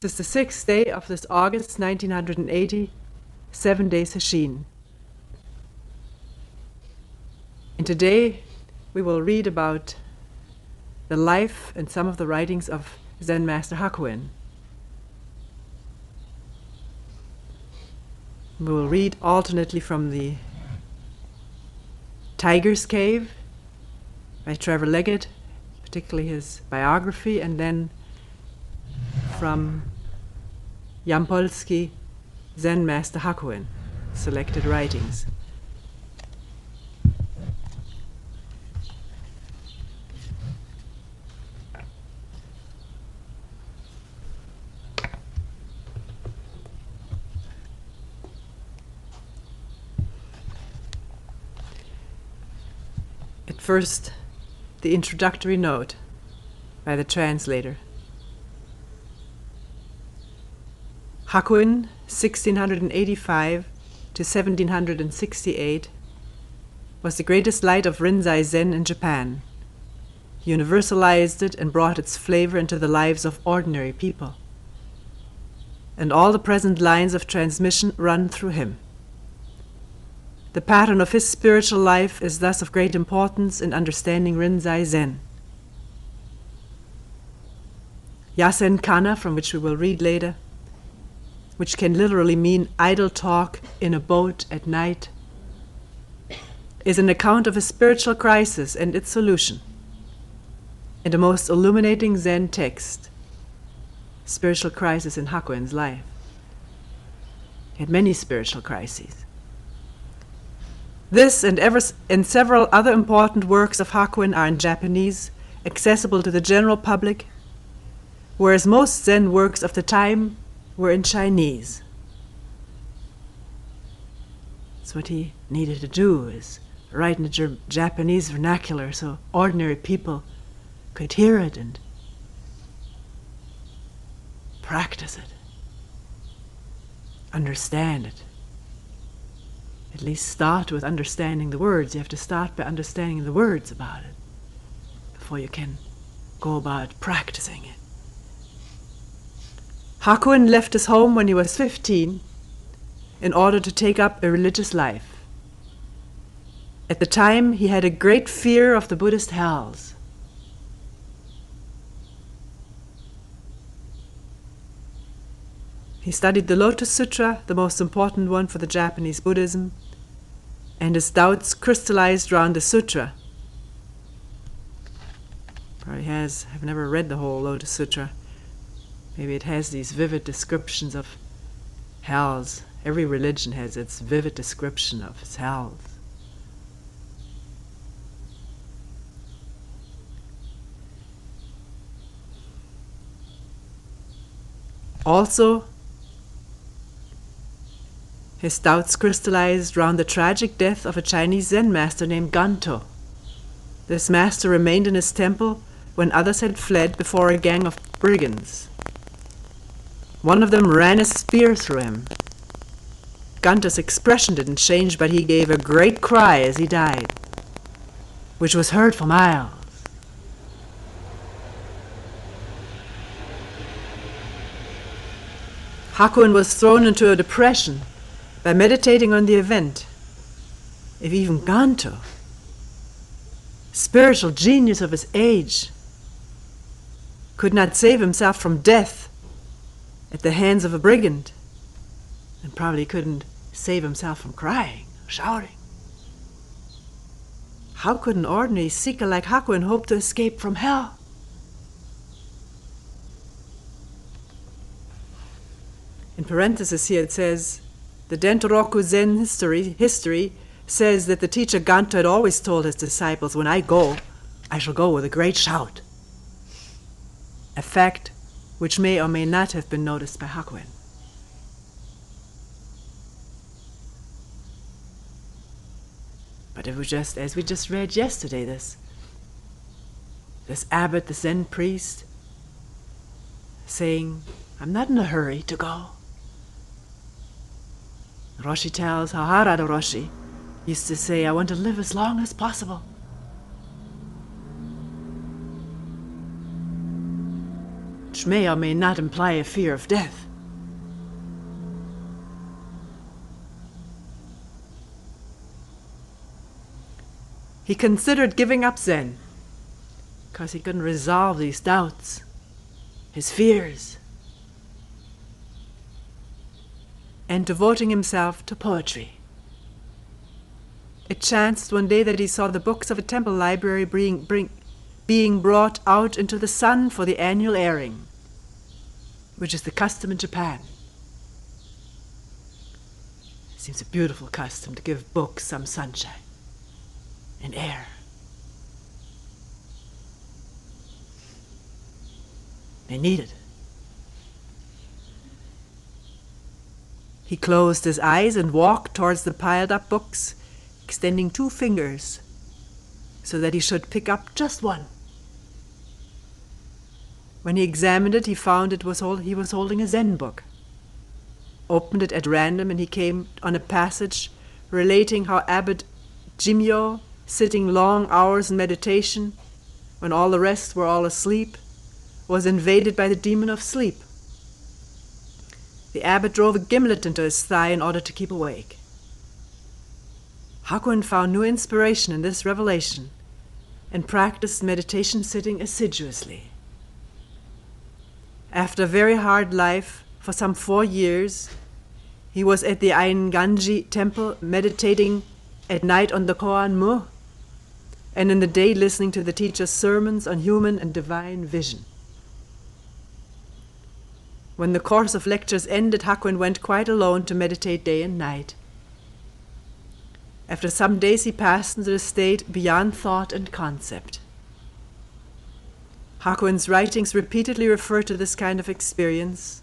This is the sixth day of this August 1980, 7 days Hashin. And today we will read about the life and some of the writings of Zen Master Hakuin. We will read alternately from the Tiger's Cave by Trevor Leggett, particularly his biography, and then from Yampolsky, Zen Master Hakuin, selected writings. At first, the introductory note by the translator. Hakuin, 1685 to 1768, was the greatest light of Rinzai Zen in Japan. He universalized it and brought its flavor into the lives of ordinary people. And all the present lines of transmission run through him. The pattern of his spiritual life is thus of great importance in understanding Rinzai Zen. Yasen Kana, from which we will read later, which can literally mean idle talk in a boat at night, is an account of a spiritual crisis and its solution, and a most illuminating Zen text, spiritual crisis in Hakuin's life. He had many spiritual crises. This and several other important works of Hakuin are in Japanese, accessible to the general public, whereas most Zen works of the time were in Chinese. So what he needed to do is write in the Japanese vernacular so ordinary people could hear it and practice it, understand it. At least start with understanding the words. You have to start by understanding the words about it before you can go about practicing it. Hakuin left his home when he was 15 in order to take up a religious life. At the time, he had a great fear of the Buddhist hells. He studied the Lotus Sutra, the most important one for the Japanese Buddhism, and his doubts crystallized around the sutra. Probably I've never read the whole Lotus Sutra. Maybe it has these vivid descriptions of hells. Every religion has its vivid description of its hells. Also, his doubts crystallized round the tragic death of a Chinese Zen master named Ganto. This master remained in his temple when others had fled before a gang of brigands. One of them ran a spear through him. Ganto's expression didn't change, but he gave a great cry as he died, which was heard for miles. Hakuin was thrown into a depression by meditating on the event. If even Ganto, spiritual genius of his age, could not save himself from death at the hands of a brigand, and probably couldn't save himself from crying, shouting, how could an ordinary seeker like Hakuin hope to escape from hell? In parentheses here it says, the Dentoroku Zen history says that the teacher Ganto had always told his disciples, when I go, I shall go with a great shout. A fact which may or may not have been noticed by Hakuin. But it was just, as we just read yesterday, this abbot, the Zen priest, saying, I'm not in a hurry to go. Roshi tells how Harada Roshi used to say, I want to live as long as possible. Which which may or may not imply a fear of death. He considered giving up Zen because he couldn't resolve these doubts, his fears, and devoting himself to poetry. It chanced one day that he saw the books of a temple library being brought out into the sun for the annual airing, which is the custom in Japan. It seems a beautiful custom to give books some sunshine and air. They need it. He closed his eyes and walked towards the piled up books, extending 2 fingers so that he should pick up just one. When he examined it, he found he was holding a Zen book. Opened it at random, and he came on a passage relating how Abbot Jimyo, sitting long hours in meditation, when all the rest were all asleep, was invaded by the demon of sleep. The abbot drove a gimlet into his thigh in order to keep awake. Hakwon found new inspiration in this revelation and practiced meditation sitting assiduously. After a very hard life for some 4 years, he was at the Ainganji temple meditating at night on the Koan Mu, and in the day listening to the teacher's sermons on human and divine vision. When the course of lectures ended, Hakwon went quite alone to meditate day and night. After some days, he passed into a state beyond thought and concept. Hakwon's writings repeatedly refer to this kind of experience.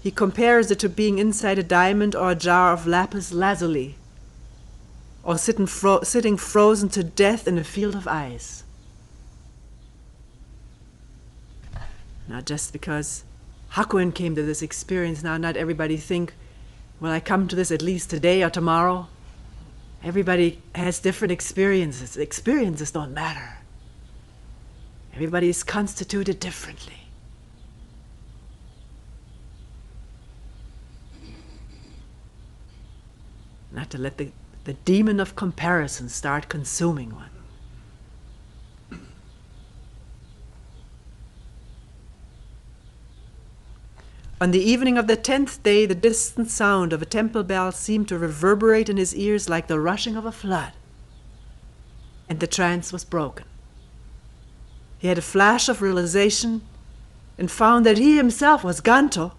He compares it to being inside a diamond or a jar of lapis lazuli, or sitting frozen to death in a field of ice. Now, just because Hakwon came to this experience, now not everybody think, will I come to this at least today or tomorrow? Everybody has different experiences. Experiences don't matter. Everybody is constituted differently. Not to let the demon of comparison start consuming one. On the evening of the 10th day, the distant sound of a temple bell seemed to reverberate in his ears like the rushing of a flood, and the trance was broken. He had a flash of realization and found that he himself was Ganto,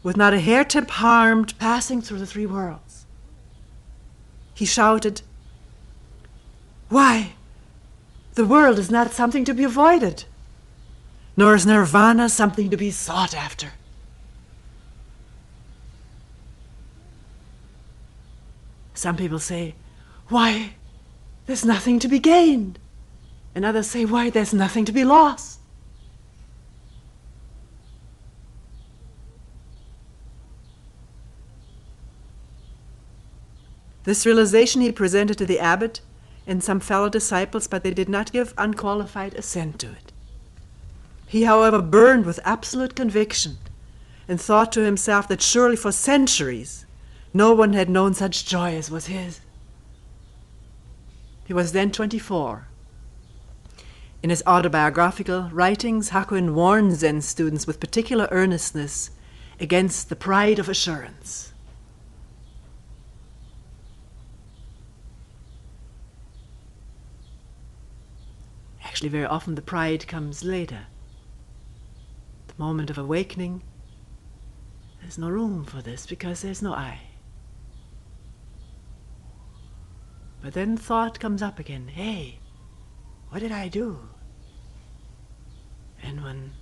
with not a hair-tip harmed, passing through the 3 worlds. He shouted, "Why, the world is not something to be avoided, nor is nirvana something to be sought after. Some people say, why, there's nothing to be gained. And others say, why, there's nothing to be lost. This realization he presented to the abbot and some fellow disciples, but they did not give unqualified assent to it. He, however, burned with absolute conviction and thought to himself that surely for centuries no one had known such joy as was his. He was then 24. In his autobiographical writings, Hakuin warned Zen students with particular earnestness against the pride of assurance. Actually, very often the pride comes later. The moment of awakening, there's no room for this because there's no I. But then thought comes up again, hey, what did I do? And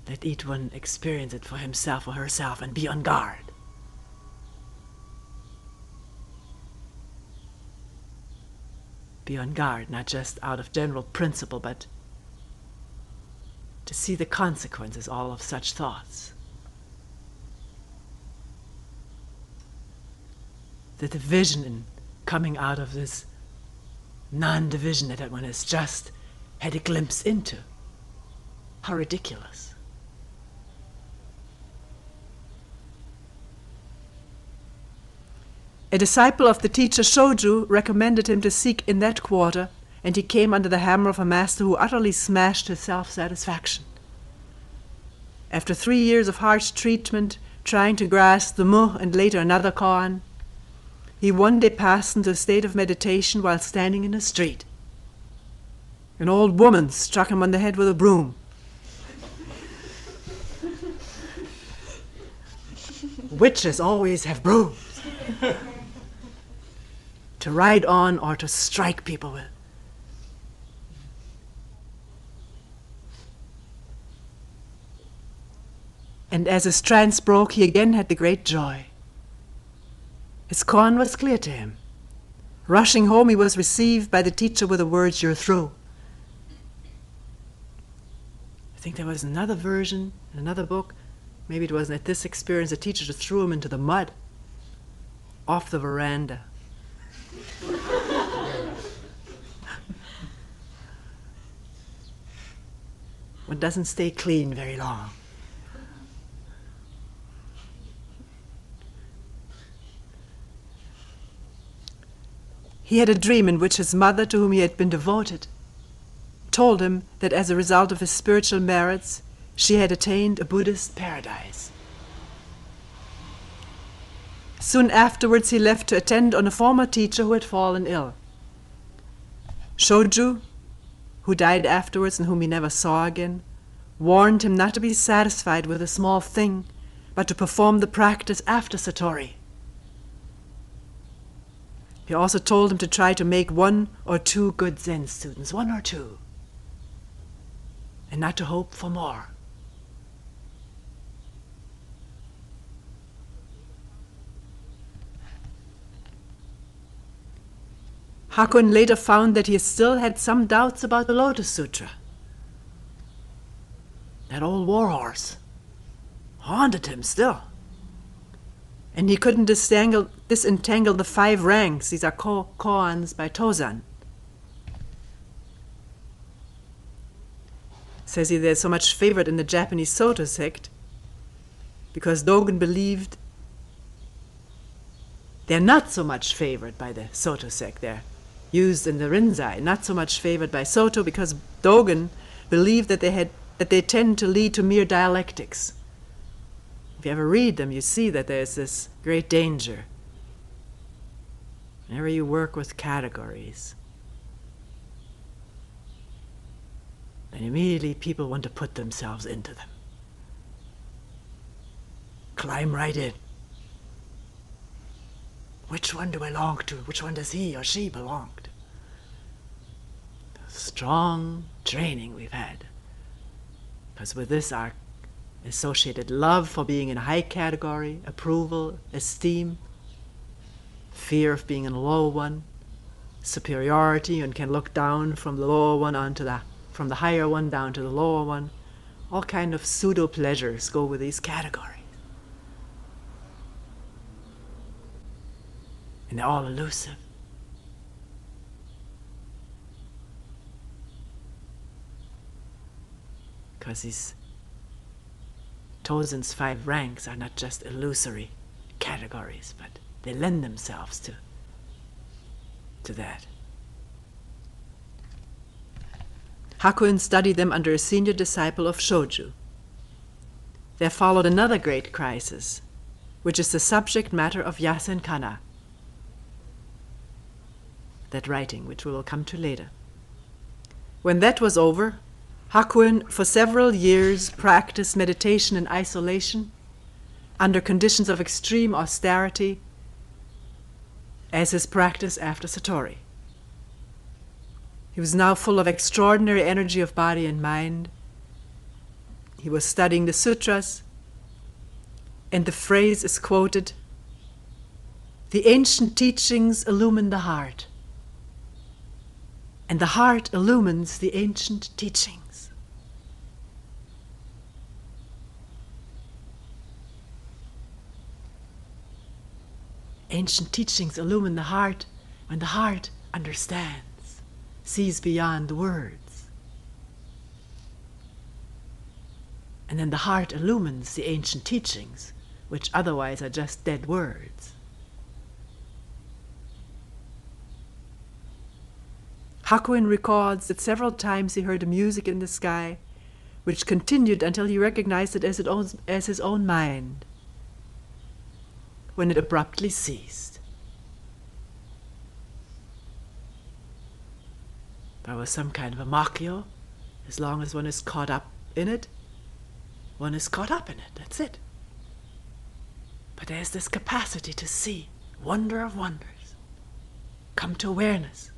let each one experience it for himself or herself and be on guard. Be on guard, not just out of general principle, but to see the consequences all of such thoughts. The division in coming out of this non-division that one has just had a glimpse into. How ridiculous. A disciple of the teacher Shoju recommended him to seek in that quarter, and he came under the hammer of a master who utterly smashed his self-satisfaction. After 3 years of harsh treatment, trying to grasp the mu and later another koan, he one day passed into a state of meditation while standing in the street. An old woman struck him on the head with a broom. Witches always have brooms to ride on or to strike people with. And as his trance broke, he again had the great joy. His koan was clear to him. Rushing home, he was received by the teacher with the words, "You're through." I think there was another version in another book. Maybe it wasn't at this experience. The teacher just threw him into the mud off the veranda. One doesn't stay clean very long. He had a dream in which his mother, to whom he had been devoted, told him that as a result of his spiritual merits, she had attained a Buddhist paradise. Soon afterwards, he left to attend on a former teacher who had fallen ill. Shoju, who died afterwards and whom he never saw again, warned him not to be satisfied with a small thing, but to perform the practice after Satori. He also told him to try to make 1 or 2 good Zen students, 1 or 2, and not to hope for more. Hakwon later found that he still had some doubts about the Lotus Sutra. That old warhorse haunted him still. And he couldn't disentangle the 5 ranks. These are koans by Tozan. Says he, there's so much favorite in the Japanese Soto sect because Dogen believed they're not so much favored by the Soto sect. They're used in the Rinzai, not so much favored by Soto because Dogen believed that they tend to lead to mere dialectics. If you ever read them, you see that there's this great danger. Whenever you work with categories, then immediately people want to put themselves into them. Climb right in. Which one do I belong to? Which one does he or she belong to? The strong training we've had. Because with this our associated love for being in a high category, approval, esteem, fear of being in a low one, superiority, and can look down from the lower one from the higher one down to the lower one. All kind of pseudo pleasures go with these categories. And they're all elusive. Because these Tozan's 5 ranks are not just illusory categories, but they lend themselves to that. Hakuin studied them under a senior disciple of Shoju. There followed another great crisis, which is the subject matter of Yasen Kana, that writing, which we will come to later. When that was over, Hakuin for several years practiced meditation in isolation under conditions of extreme austerity as his practice after Satori. He was now full of extraordinary energy of body and mind. He was studying the sutras, and the phrase is quoted, "The ancient teachings illumine the heart, and the heart illumines the ancient teachings." Ancient teachings illumine the heart when the heart understands, sees beyond the words. And then the heart illumines the ancient teachings, which otherwise are just dead words. Hakuin records that several times he heard a music in the sky, which continued until he recognized it as his own mind, when it abruptly ceased. There was some kind of a makyo. As long as one is caught up in it, one is caught up in it, that's it. But there's this capacity to see, wonder of wonders, come to awareness,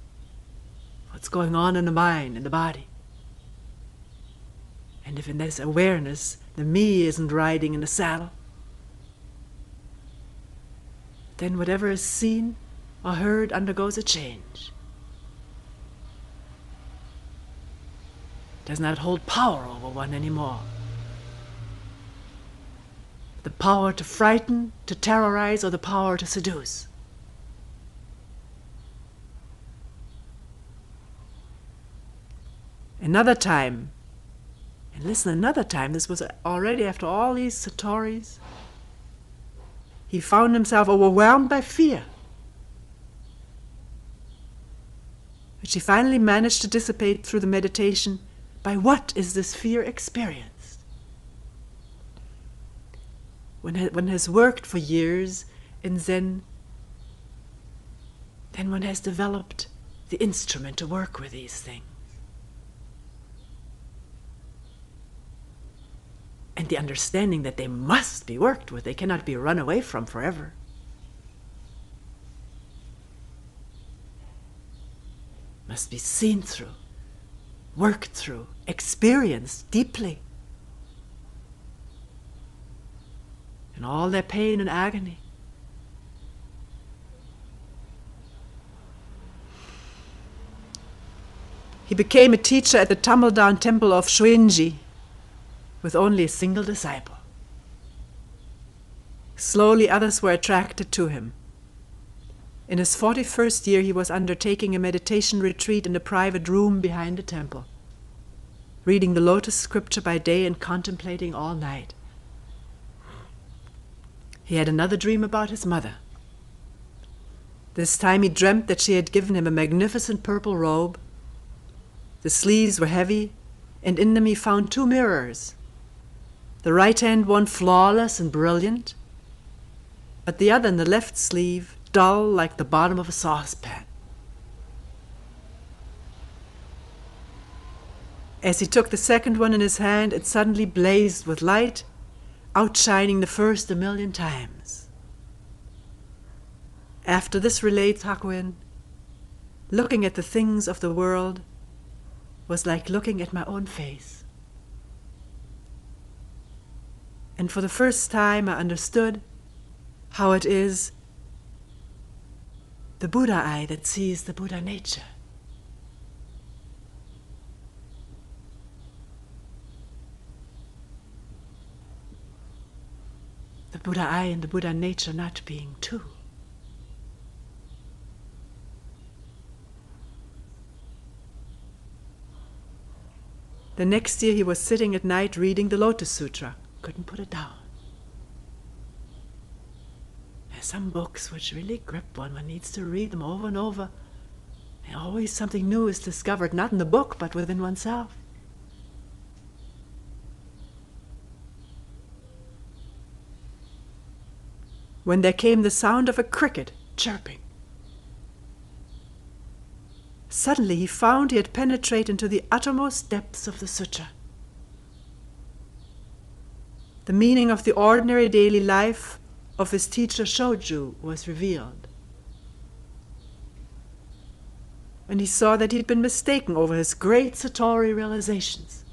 what's going on in the mind, in the body. And if in this awareness the me isn't riding in the saddle, then whatever is seen or heard undergoes a change. Does not hold power over one anymore. The power to frighten, to terrorize, or the power to seduce. Another time, and listen, another time, this was already after all these satori's, he found himself overwhelmed by fear, which he finally managed to dissipate through the meditation. By what is this fear experienced? When one has worked for years in Zen, then one has developed the instrument to work with these things. And the understanding that they must be worked with, they cannot be run away from forever. Must be seen through, worked through, experienced deeply. In all their pain and agony. He became a teacher at the tumble-down temple of Shuinji with only a single disciple. Slowly others were attracted to him. In his 41st year he was undertaking a meditation retreat in a private room behind the temple, reading the lotus scripture by day and contemplating all night. He had another dream about his mother. This time he dreamt that she had given him a magnificent purple robe. The sleeves were heavy, and in them he found 2 mirrors. The right-hand one flawless and brilliant, but the other in the left sleeve dull like the bottom of a saucepan. As he took the second one in his hand, it suddenly blazed with light, outshining the first 1,000,000 times. After this, relates Hakuin, looking at the things of the world was like looking at my own face. And for the first time I understood how it is the Buddha eye that sees the Buddha nature. The Buddha eye and the Buddha nature not being two. The next year he was sitting at night reading the Lotus Sutra. Couldn't put it down. There's some books which really grip one. One needs to read them over and over. And always something new is discovered, not in the book, but within oneself. When there came the sound of a cricket chirping. Suddenly he found he had penetrated into the uttermost depths of the sutra. The meaning of the ordinary daily life of his teacher Shoju was revealed. And he saw that he had been mistaken over his great Satori realizations.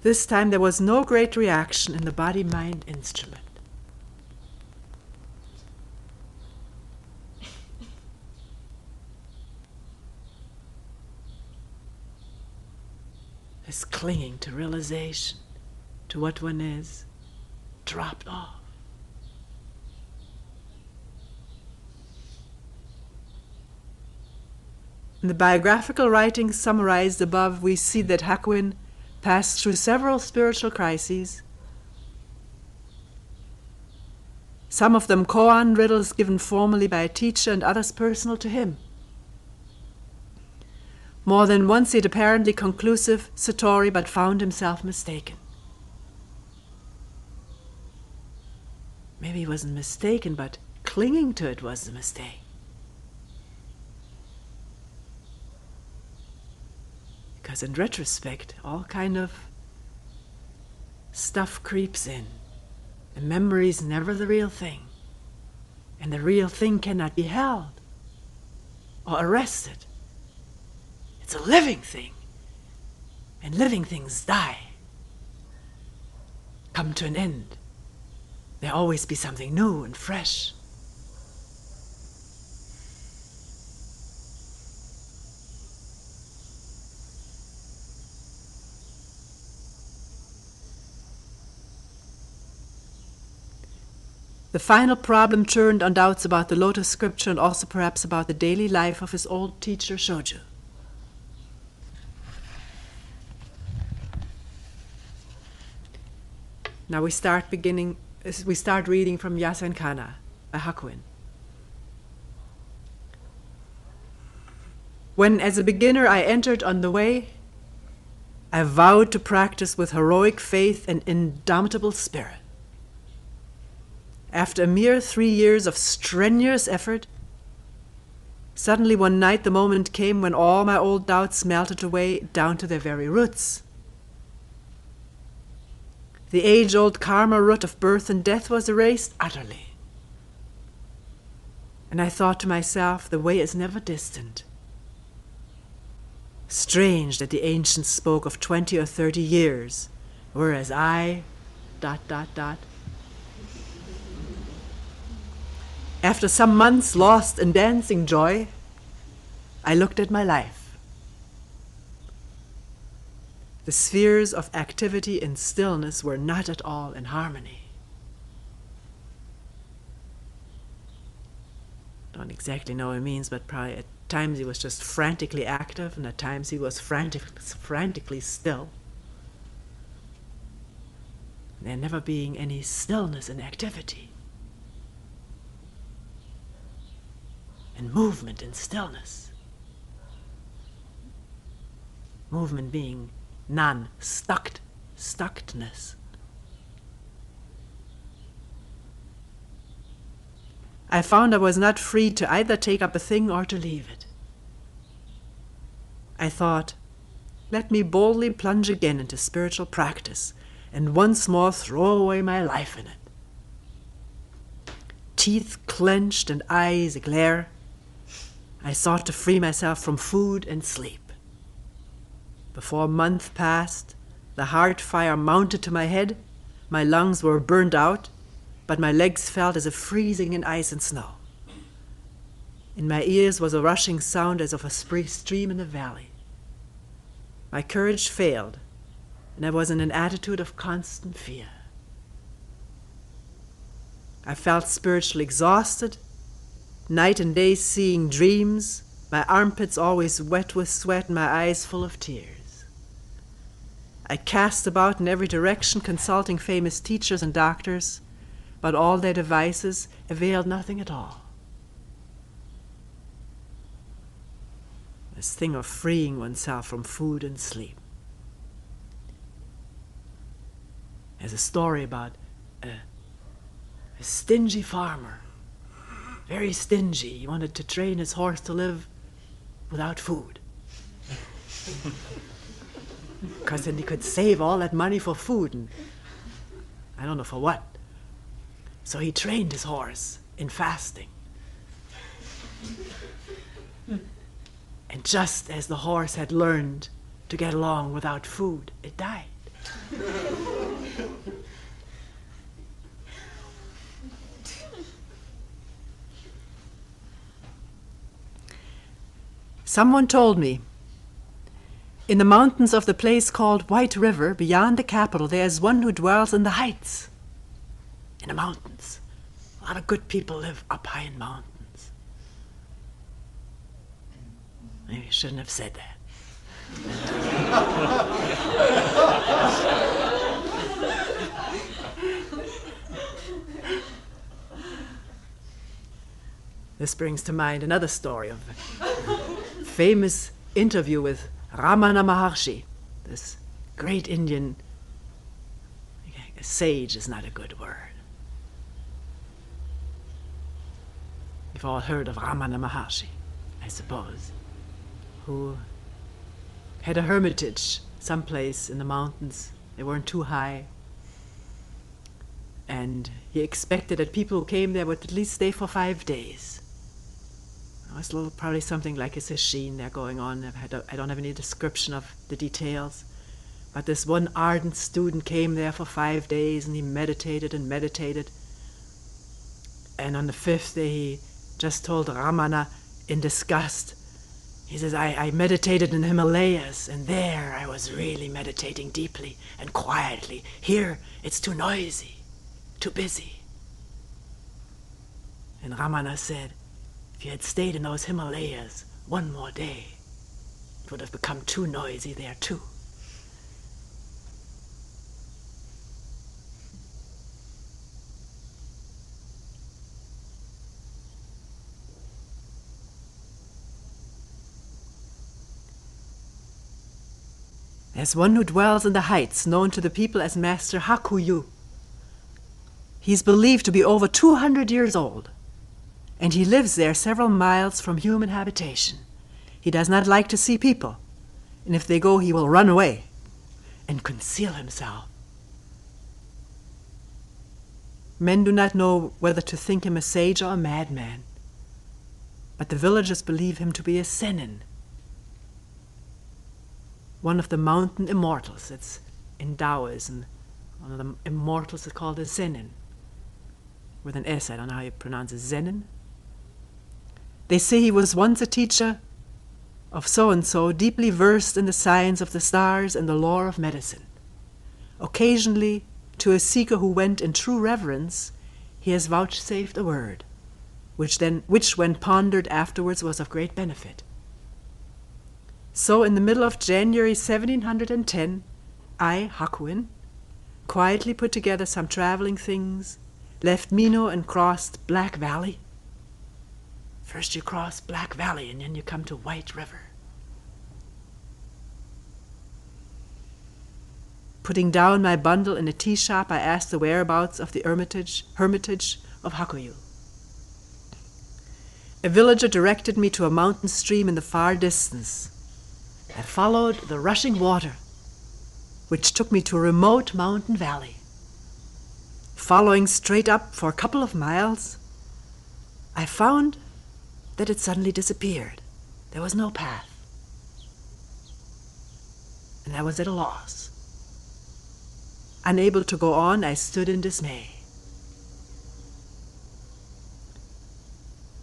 This time there was no great reaction in the body-mind instrument. This clinging to realization, to what one is, dropped off. In the biographical writings summarized above, we see that Hakuin passed through several spiritual crises, some of them koan riddles given formally by a teacher and others personal to him. More than once he had apparently conclusive satori, but found himself mistaken. Maybe he wasn't mistaken, but clinging to it was the mistake. Because in retrospect, all kind of stuff creeps in. The memory is never the real thing. And the real thing cannot be held or arrested. It's a living thing. And living things die, come to an end. There always be something new and fresh. The final problem turned on doubts about the Lotus scripture and also perhaps about the daily life of his old teacher Shoju. Now we start reading from Yasen Kana by Hakuin. When as a beginner I entered on the way, I vowed to practice with heroic faith and indomitable spirit. After a mere 3 years of strenuous effort, suddenly one night the moment came when all my old doubts melted away down to their very roots. The age-old karma root of birth and death was erased utterly. And I thought to myself, the way is never distant. Strange that the ancients spoke of 20 or 30 years, whereas I... After some months lost in dancing joy, I looked at my life. The spheres of activity and stillness were not at all in harmony. Don't exactly know what it means, but probably at times he was just frantically active, and at times he was frantically still. There never being any stillness in activity. And movement and stillness. Movement being stuckedness. I found I was not free to either take up a thing or to leave it. I thought, let me boldly plunge again into spiritual practice and once more throw away my life in it. Teeth clenched and eyes aglare, I sought to free myself from food and sleep. Before a month passed, the heart fire mounted to my head, my lungs were burned out, but my legs felt as if freezing in ice and snow. In my ears was a rushing sound as of a stream in the valley. My courage failed, and I was in an attitude of constant fear. I felt spiritually exhausted, night and day seeing dreams, my armpits always wet with sweat and my eyes full of tears. I cast about in every direction, consulting famous teachers and doctors, but all their devices availed nothing at all. This thing of freeing oneself from food and sleep. There's a story about a stingy farmer, very stingy. He wanted to train his horse to live without food. Because then he could save all that money for food, and I don't know for what. So he trained his horse in fasting. And just as the horse had learned to get along without food, it died. Someone told me, in the mountains of the place called White River, beyond the capital, there is one who dwells in the heights, in the mountains. A lot of good people live up high in mountains. Maybe I shouldn't have said that. This brings to mind another story of a famous interview with Ramana Maharshi, this great Indian sage is not a good word. You've all heard of Ramana Maharshi, I suppose, who had a hermitage someplace in the mountains. They weren't too high. And he expected that people who came there would at least stay for 5 days. It's probably something like a sesshin there going on. I don't have any description of the details. But this one ardent student came there for 5 days, and he meditated and meditated. And on the 5th day, he just told Ramana in disgust, he says, I meditated in the Himalayas, and there I was really meditating deeply and quietly. Here, it's too noisy, too busy. And Ramana said, if you had stayed in those Himalayas one more day, it would have become too noisy there too. As one who dwells in the heights, known to the people as Master Hakuin. He is believed to be over 200 years old, and he lives there several miles from human habitation. He does not like to see people, and if they go, he will run away and conceal himself. Men do not know whether to think him a sage or a madman, but the villagers believe him to be a Zenin, one of the mountain immortals. It's in Taoism. One of the immortals is called a Zenin, with an S. I don't know how you pronounce it, Zenin. They say he was once a teacher of so-and-so, deeply versed in the science of the stars and the lore of medicine. Occasionally, to a seeker who went in true reverence, he has vouchsafed a word, which when pondered afterwards was of great benefit. So in the middle of January 1710, I, Hakwon, quietly put together some traveling things, left Mino and crossed Black Valley. First you cross Black Valley and then you come to White River. Putting down my bundle in a tea shop, I asked the whereabouts of the hermitage of Hakuin. A villager directed me to a mountain stream in the far distance. I followed the rushing water, which took me to a remote mountain valley. Following straight up for a couple of miles, I found that it suddenly disappeared. There was no path. And I was at a loss. Unable to go on, I stood in dismay.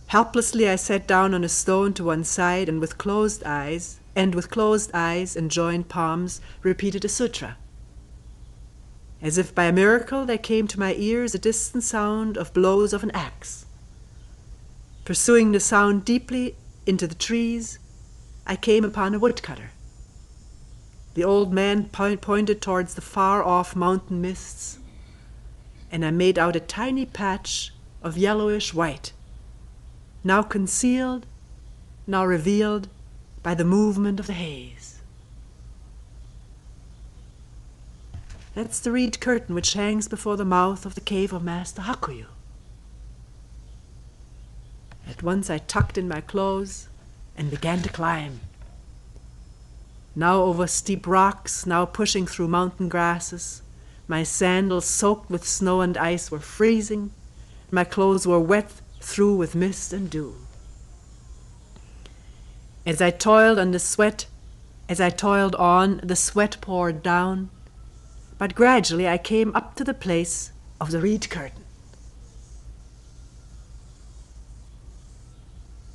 Helplessly, I sat down on a stone to one side and with closed eyes and joined palms, repeated a sutra. As if by a miracle, there came to my ears a distant sound of blows of an axe. Pursuing the sound deeply into the trees, I came upon a woodcutter. The old man pointed towards the far-off mountain mists, and I made out a tiny patch of yellowish white, now concealed, now revealed by the movement of the haze. That's the reed curtain which hangs before the mouth of the cave of Master Hakuin. At once I tucked in my clothes and began to climb. Now over steep rocks, now pushing through mountain grasses. My sandals, soaked with snow and ice, were freezing. My clothes were wet through with mist and dew. As I toiled on, the sweat poured down, but gradually I came up to the place of the reed curtain.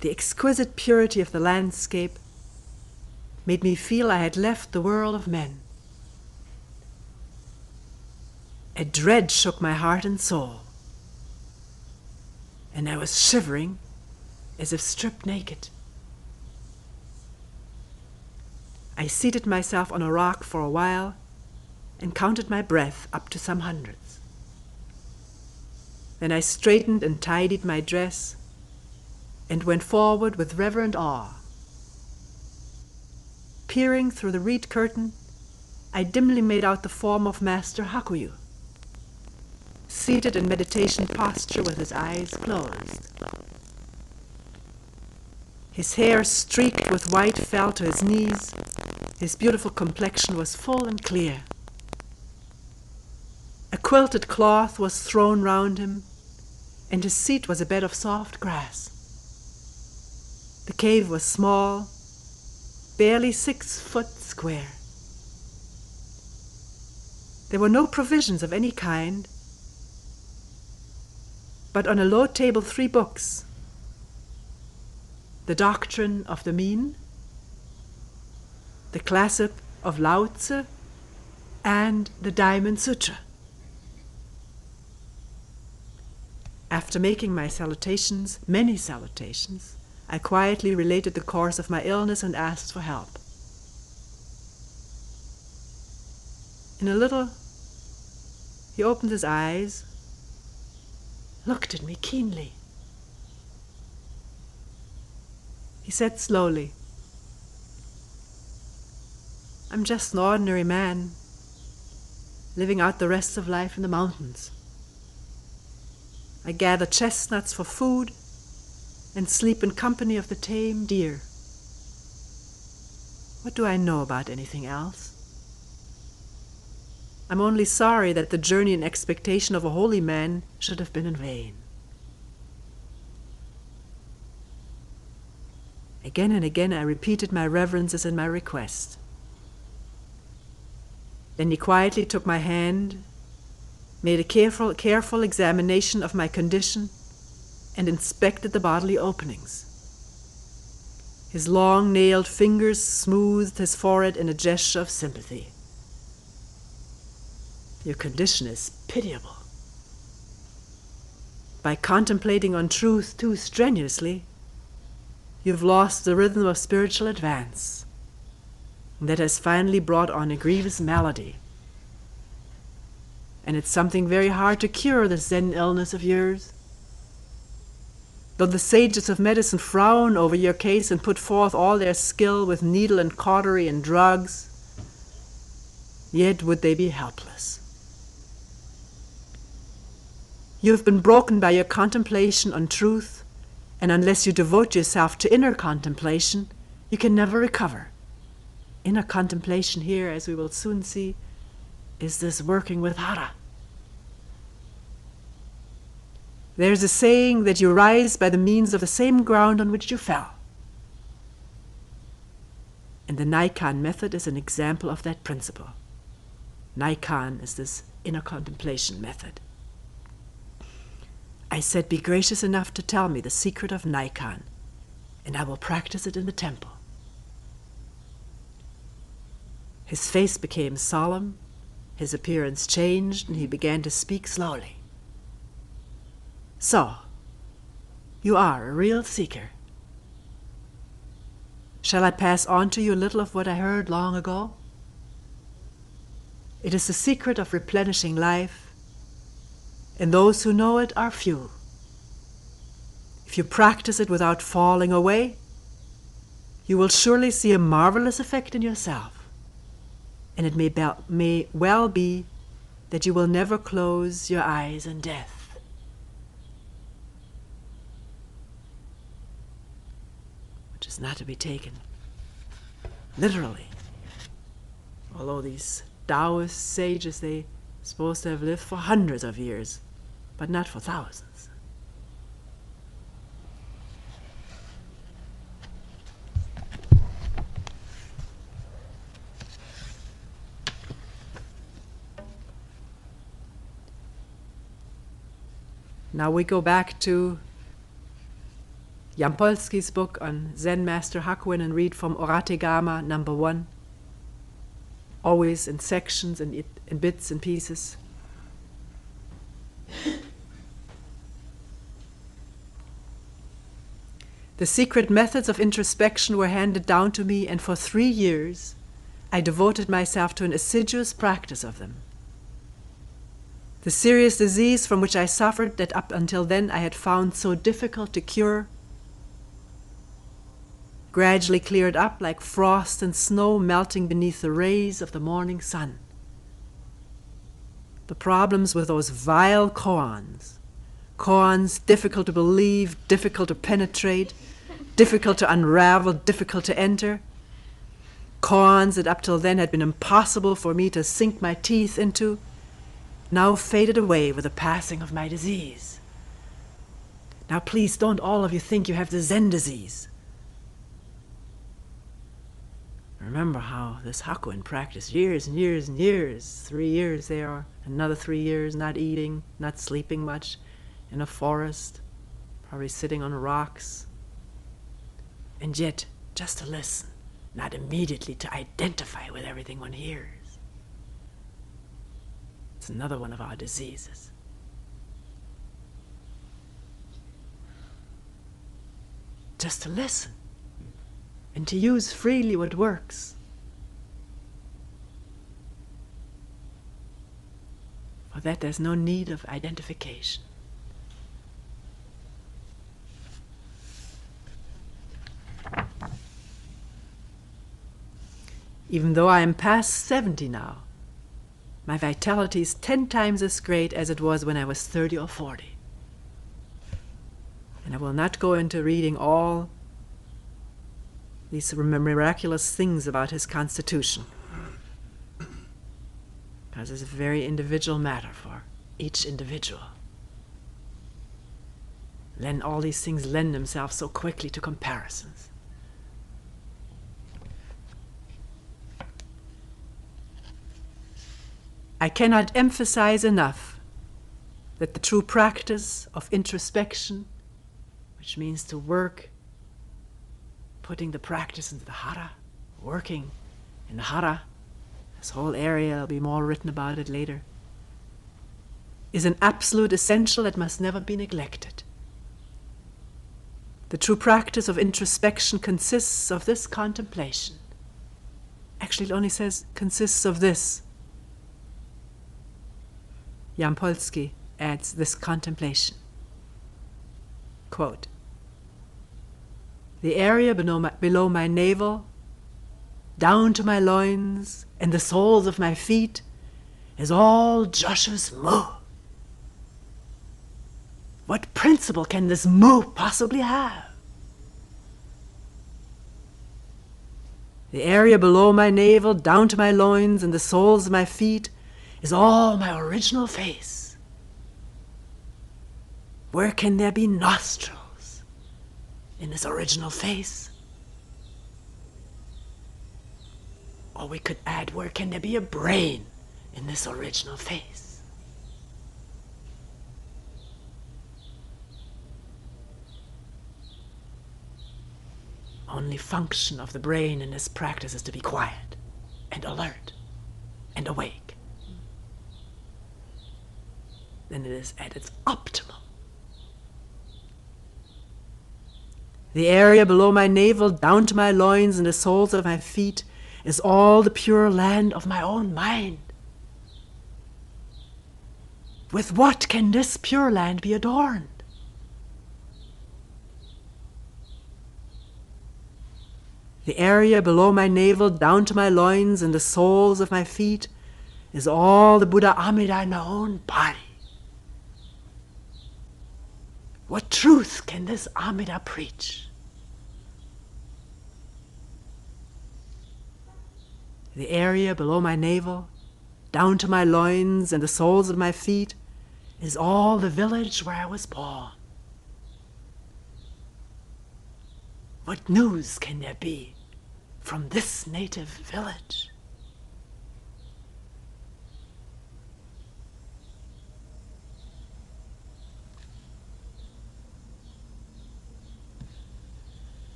The exquisite purity of the landscape made me feel I had left the world of men. A dread shook my heart and soul, and I was shivering as if stripped naked. I seated myself on a rock for a while and counted my breath up to some hundreds. Then I straightened and tidied my dress and went forward with reverent awe. Peering through the reed curtain, I dimly made out the form of Master Hakuin, seated in meditation posture with his eyes closed. His hair streaked with white fell to his knees. His beautiful complexion was full and clear. A quilted cloth was thrown round him, and his seat was a bed of soft grass. The cave was small, barely 6 foot square. There were no provisions of any kind, but on a low table 3 books: The Doctrine of the Mean, The Classic of Lao Tzu, and the Diamond Sutra. After making my salutations, many salutations, I quietly related the course of my illness and asked for help. In a little, he opened his eyes, looked at me keenly. He said slowly, "I'm just an ordinary man, living out the rest of life in the mountains. I gather chestnuts for food and sleep in company of the tame deer. What do I know about anything else? I'm only sorry that the journey in expectation of a holy man should have been in vain." Again and again I repeated my reverences and my request. Then he quietly took my hand, made a careful examination of my condition, and inspected the bodily openings. His long-nailed fingers smoothed his forehead in a gesture of sympathy. "Your condition is pitiable. By contemplating on truth too strenuously, you've lost the rhythm of spiritual advance. That has finally brought on a grievous malady. And it's something very hard to cure, this Zen illness of yours. Though the sages of medicine frown over your case and put forth all their skill with needle and cautery and drugs, yet would they be helpless. You have been broken by your contemplation on truth, and unless you devote yourself to inner contemplation, you can never recover. Inner contemplation here, as we will soon see, is this working with hara. There's a saying that you rise by the means of the same ground on which you fell. And the Naikan method is an example of that principle. Naikan is this inner contemplation method. I said, be gracious enough to tell me the secret of Naikan, and I will practice it in the temple. His face became solemn, his appearance changed, and he began to speak slowly. So, you are a real seeker. Shall I pass on to you a little of what I heard long ago? It is the secret of replenishing life, and those who know it are few. If you practice it without falling away, you will surely see a marvelous effect in yourself, and it may well be that you will never close your eyes in death. Which is not to be taken literally. Although these Taoist sages, they supposed to have lived for hundreds of years, but not for thousands. Now we go back to Jampolsky's book on Zen Master Hakuin and read from Orategama number 1, always in sections and in bits and pieces. The secret methods of introspection were handed down to me, and for 3 years I devoted myself to an assiduous practice of them. The serious disease from which I suffered, that up until then I had found so difficult to cure, gradually cleared up like frost and snow melting beneath the rays of the morning sun. The problems with those vile koans difficult to believe, difficult to penetrate, difficult to unravel, difficult to enter, koans that up till then had been impossible for me to sink my teeth into, now faded away with the passing of my disease. Now please don't all of you think you have the Zen disease. Remember how this Hakuin practiced years and years and years, 3 years there, another 3 years not eating, not sleeping much, in a forest, probably sitting on rocks. And yet, just to listen, not immediately to identify with everything one hears. It's another one of our diseases. Just to listen and to use freely what works. For that there's no need of identification. Even though I am past 70 now, my vitality is 10 times as great as it was when I was 30 or 40. And I will not go into reading all these miraculous things about his constitution, because it's a very individual matter for each individual. Then all these things lend themselves so quickly to comparisons. I cannot emphasize enough that the true practice of introspection, which means to work, putting the practice into the hara, working in the hara, this whole area, there'll be more written about it later, is an absolute essential that must never be neglected. The true practice of introspection consists of this contemplation. Actually, it only says consists of this. Jan Polsky adds this contemplation. Quote, "The area below my navel, down to my loins, and the soles of my feet is all Joshua's mu. What principle can this mu possibly have? The area below my navel, down to my loins, and the soles of my feet is all my original face. Where can there be nostrils in this original face? Or we could add, where can there be a brain in this original face? Only function of the brain in this practice is to be quiet and alert and awake. Then it is at its optimum. The area below my navel, down to my loins, and the soles of my feet is all the pure land of my own mind. With what can this pure land be adorned? The area below my navel, down to my loins, and the soles of my feet is all the Buddha Amida in my own body. What truth can this Amida preach? The area below my navel, down to my loins, and the soles of my feet is all the village where I was born. What news can there be from this native village?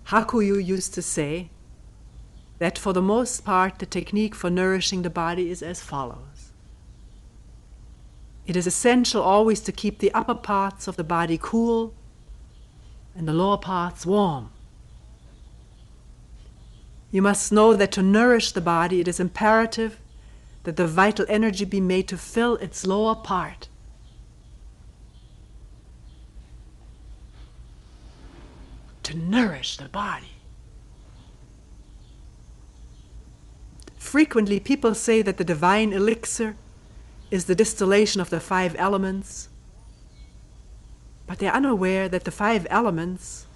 Hakuin used to say that for the most part the technique for nourishing the body is as follows. It is essential always to keep the upper parts of the body cool and the lower parts warm. You must know that to nourish the body it is imperative that the vital energy be made to fill its lower part. nourish the body. Frequently, people say that the divine elixir is the distillation of the 5 elements, but they are unaware that the 5 elements,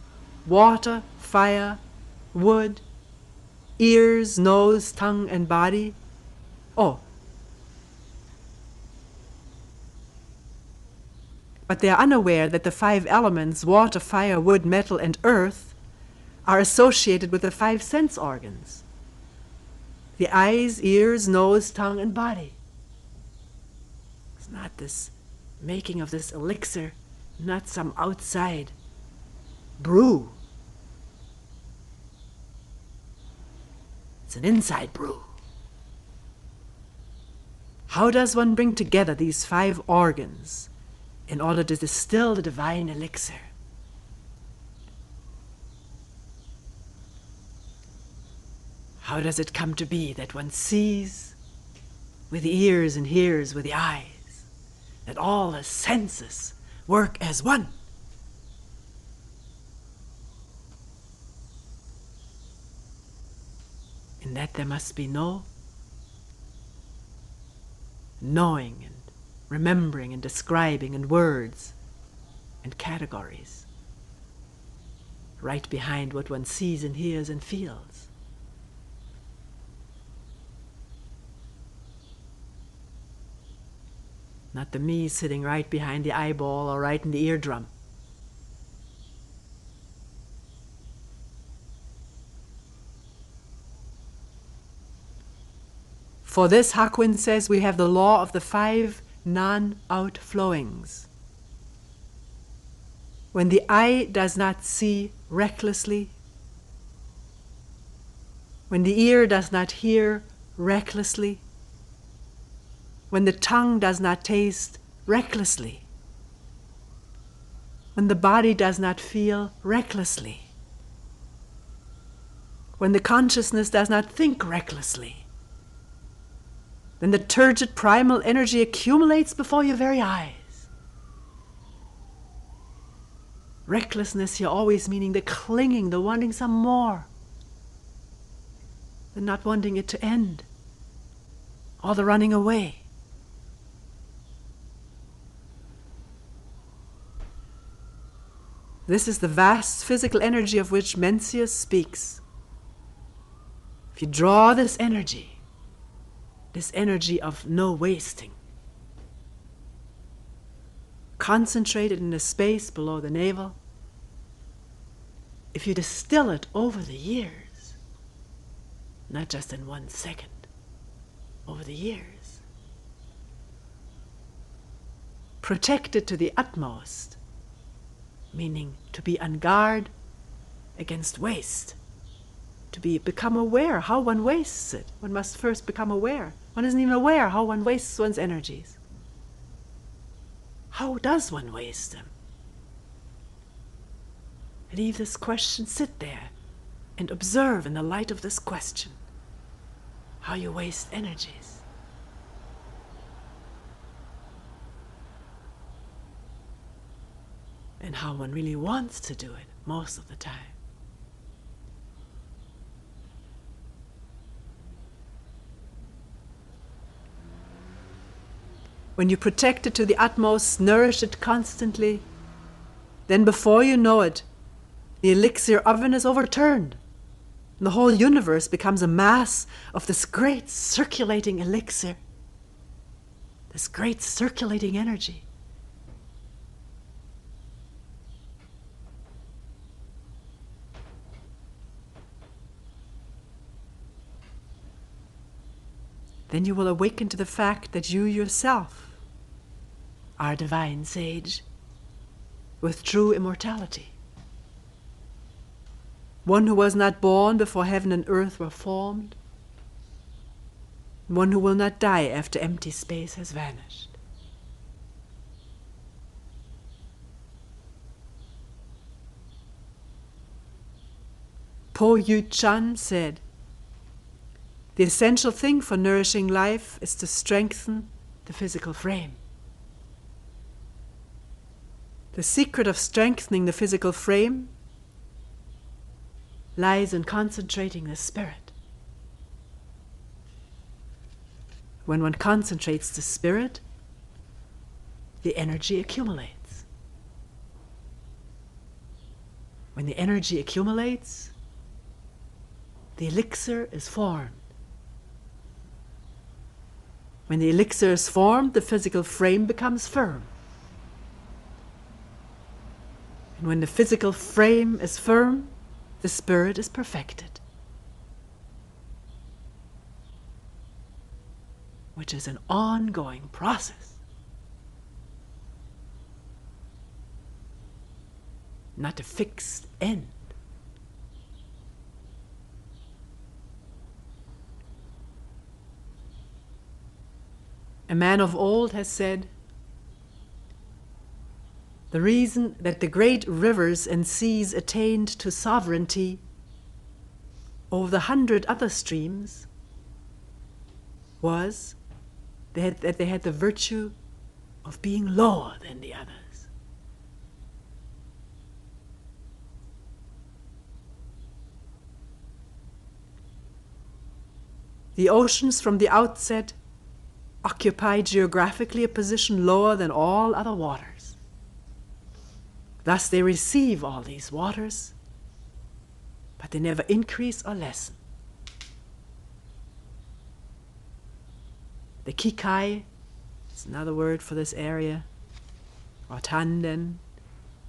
water, fire, wood, ears, nose, tongue, and body, but they are unaware that the 5 elements, water, fire, wood, metal, and earth, are associated with the 5 sense organs. The eyes, ears, nose, tongue, and body. It's not this making of this elixir, not some outside brew. It's an inside brew. How does one bring together these 5 organs in order to distill the divine elixir? How does it come to be that one sees with the ears and hears with the eyes, that all the senses work as one? In that there must be no knowing and remembering and describing and words and categories right behind what one sees and hears and feels. Not the me sitting right behind the eyeball or right in the eardrum. For this, Hakwon says, we have the law of the 5 non-outflowings. When the eye does not see recklessly, when the ear does not hear recklessly, when the tongue does not taste recklessly, when the body does not feel recklessly, when the consciousness does not think recklessly, then the turgid primal energy accumulates before your very eyes. Recklessness here always meaning the clinging, the wanting some more, the not wanting it to end, or the running away. This is the vast physical energy of which Mencius speaks. If you draw this energy of no wasting, concentrated in the space below the navel, if you distill it over the years, not just in 1 second, over the years, protect it to the utmost, meaning to be on guard against waste, to become aware how one wastes it. One must first become aware. One isn't even aware how one wastes one's energies. How does one waste them? Leave this question, sit there, and observe in the light of this question how you waste energies. And how one really wants to do it most of the time. When you protect it to the utmost, nourish it constantly, then before you know it, the elixir oven is overturned. And the whole universe becomes a mass of this great circulating elixir, this great circulating energy. Then you will awaken to the fact that you yourself are a divine sage with true immortality. One who was not born before heaven and earth were formed. One who will not die after empty space has vanished. Po Yu Chan said, "The essential thing for nourishing life is to strengthen the physical frame." The secret of strengthening the physical frame lies in concentrating the spirit. When one concentrates the spirit, the energy accumulates. When the energy accumulates, the elixir is formed. When the elixir is formed, the physical frame becomes firm. And when the physical frame is firm, the spirit is perfected, which is an ongoing process, not a fixed end. A man of old has said, the reason that the great rivers and seas attained to sovereignty over the 100 other streams was that they had the virtue of being lower than the others. The oceans from the outset occupy geographically a position lower than all other waters. Thus they receive all these waters, but they never increase or lessen. The Kikai is another word for this area, or Tanden,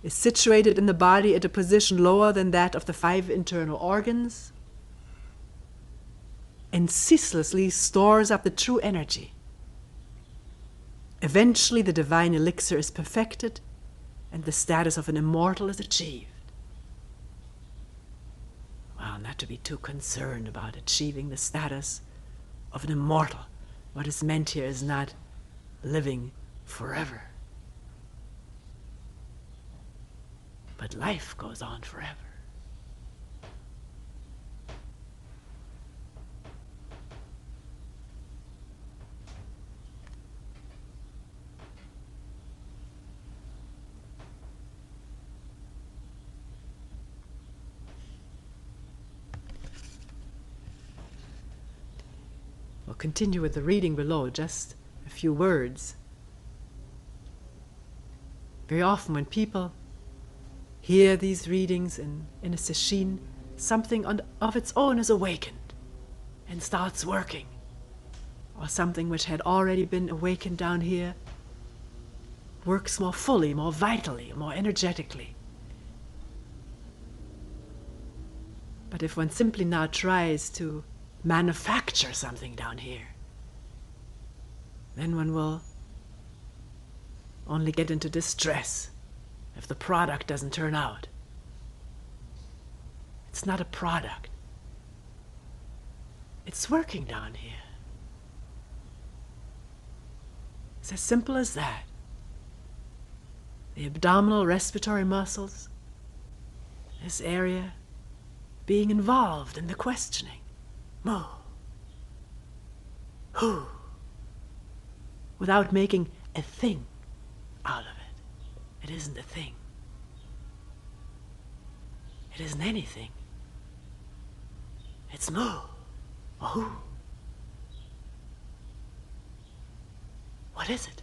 is situated in the body at a position lower than that of the 5 internal organs and ceaselessly stores up the true energy. Eventually the divine elixir is perfected and the status of an immortal is achieved. Well, not to be too concerned about achieving the status of an immortal. What is meant here is not living forever, but life goes on forever. We'll continue with the reading below, just a few words. Very often when people hear these readings in a sesshin, something of its own is awakened and starts working, or something which had already been awakened down here works more fully, more vitally, more energetically. But if one simply now tries to manufacture something down here, then one will only get into distress if the product doesn't turn out. It's not a product. It's working down here. It's as simple as that. The abdominal respiratory muscles, this area, being involved in the questioning. Mo. Who. Without making a thing out of it. It isn't a thing. It isn't anything. It's mo. Or who. What is it?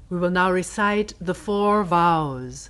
We will now recite the 4 vows.